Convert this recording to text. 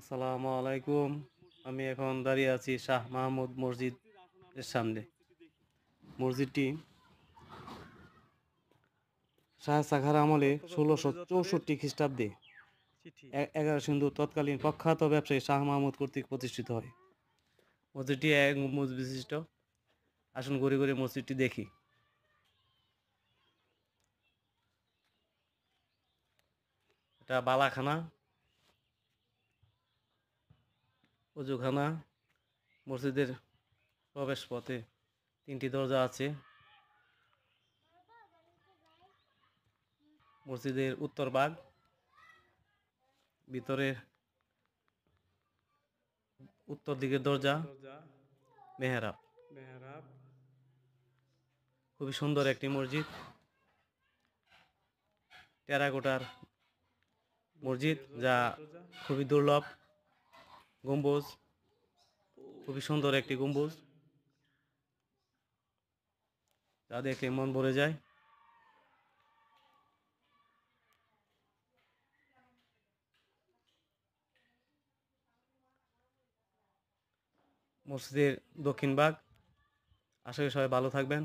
আসসালামু আলাইকুম। আমি এখন দাঁড়িয়ে আছি শাহ মাহমুদ মসজিদ এর সামনে। মসজিদটি শাহ সাখার আমলে ১৬৬৪ খ্রিস্টাব্দে ১১ সিন্ধু তৎকালীন প্রখ্যাত ব্যবসায়ী শাহ মাহমুদ কর্তৃক প্রতিষ্ঠিত হয়। মসজিদটি এক গম্বুজ বিশিষ্ট। আসুন ঘুরে ঘুরে মসজিদটি দেখি। এটা বালাখানা, অজুখানা। মসজিদের প্রবেশ পথে ৩টি দরজা আছে। মসজিদের উত্তর ভাগ, ভিতরে উত্তর দিকের দরজা মেহরাব। খুবই সুন্দর একটি মসজিদ, টেরাকোটার মসজিদ, যা খুবই দুর্লভ। গম্বুজ, খুবই সুন্দর একটি গম্বুজ, যা দেখে মন ভরে যায়। মসজিদের দক্ষিণ ভাগ। আশা করি সবাই ভালো থাকবেন।